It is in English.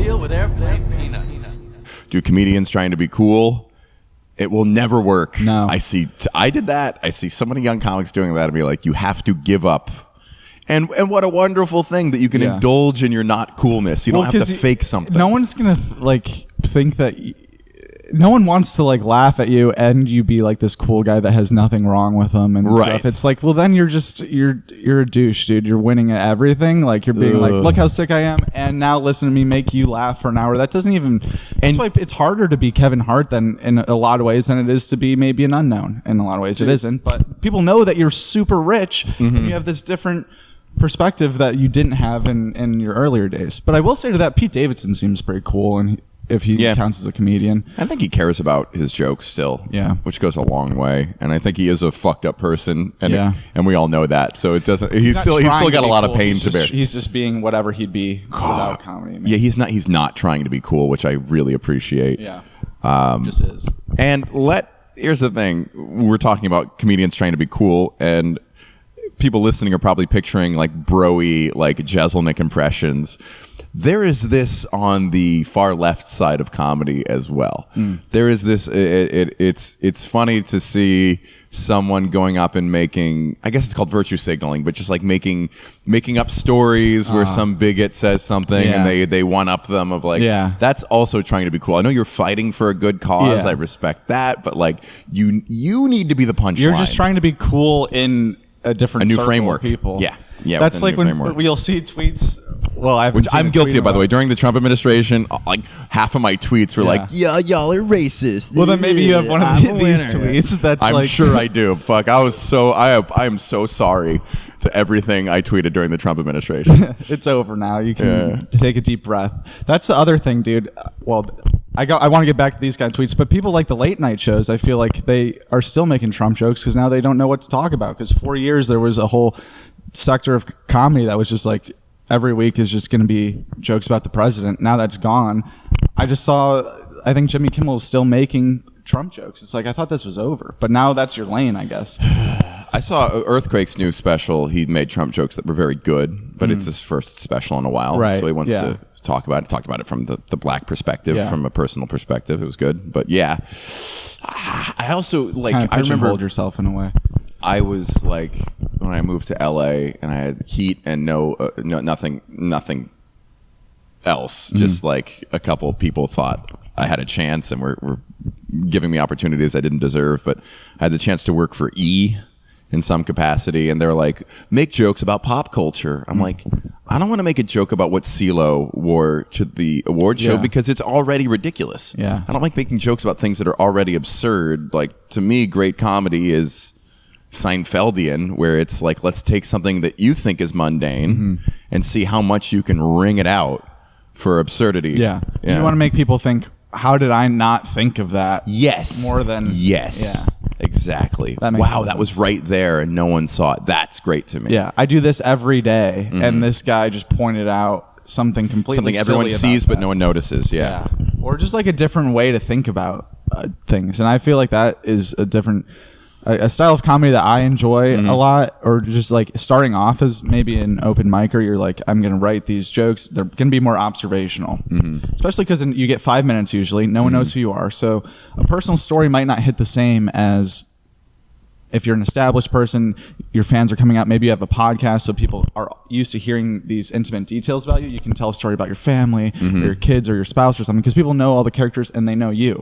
deal with airplane peanuts. Do comedians trying to be cool? It will never work. No. I did that. I see so many young comics doing that and be like, you have to give up. And what a wonderful thing that you can indulge in your not coolness. You don't have to fake something. No one's going to think that no one wants to laugh at you and you be like this cool guy that has nothing wrong with them and stuff. It's like, well, then you're a douche, dude. You're winning at everything. Like you're being like, look how sick I am, and now listen to me make you laugh for an hour. That doesn't even. That's why it's harder to be Kevin Hart than in a lot of ways than it is to be maybe an unknown. In a lot of ways, it isn't. But people know that you're super rich and you have this different perspective that you didn't have in your earlier days. But I will say to that, Pete Davidson seems pretty cool and. If he counts as a comedian. I think he cares about his jokes still, which goes a long way. And I think he is a fucked up person, and we all know that. So it doesn't. He's still got a lot of pain to bear. He's just being whatever he'd be without comedy. Man. Yeah, he's not trying to be cool, which I really appreciate. Yeah, just is. And here's the thing: we're talking about comedians trying to be cool, and people listening are probably picturing bro-y, Jeselnik impressions. There is this on the far left side of comedy as well. There is this. It's funny to see someone going up and making. I guess it's called virtue signaling, but just making up stories where some bigot says something and they one up them of that's also trying to be cool. I know you're fighting for a good cause. I respect that, but you need to be the punchline. You're just trying to be cool in a new framework. People. Yeah, that's like when you'll see tweets. Well, I'm guilty of, by the way. During the Trump administration, half of my tweets were y'all are racist. Well, then maybe you have one of these tweets that's I'm sure I do. Fuck, I am so sorry to everything I tweeted during the Trump administration. It's over now. You can take a deep breath. That's the other thing, dude. Well, I want to get back to these kind of tweets, but people like the late night shows, I feel like they are still making Trump jokes because now they don't know what to talk about. Because 4 years there was a whole sector of comedy that was just every week is just going to be jokes about the president. Now that's gone. I think Jimmy Kimmel is still making Trump jokes. It's I thought this was over, but now that's your lane, I guess. I saw Earthquake's new special. He made Trump jokes that were very good, but it's his first special in a while. Right. So he wants to talk about it. Talked about it from the black perspective, from a personal perspective. It was good. But I also I remember hold yourself in a way. I was when I moved to LA and I had heat and nothing else. Just a couple people thought I had a chance and were giving me opportunities I didn't deserve. But I had the chance to work for E! In some capacity, and they're make jokes about pop culture. I'm I don't want to make a joke about what CeeLo wore to the award show because it's already ridiculous. Yeah. I don't like making jokes about things that are already absurd. To me, great comedy is Seinfeldian, where it's let's take something that you think is mundane and see how much you can wring it out for absurdity. Yeah. You want to make people think, how did I not think of that? Yes. More than... Yes. Yeah. Exactly. Wow, that was right there and no one saw it. That's great to me. Yeah, I do this every day, and this guy just pointed out something completely everyone sees but no one notices. Yeah. Or just a different way to think about things. And I feel like that is a different... a style of comedy that I enjoy a lot, or just starting off as maybe an open micer, you're I'm going to write these jokes. They're going to be more observational, especially because you get 5 minutes usually. No one knows who you are. So a personal story might not hit the same as if you're an established person, your fans are coming out. Maybe you have a podcast, so people are used to hearing these intimate details about you. You can tell a story about your family or your kids or your spouse or something because people know all the characters and they know you.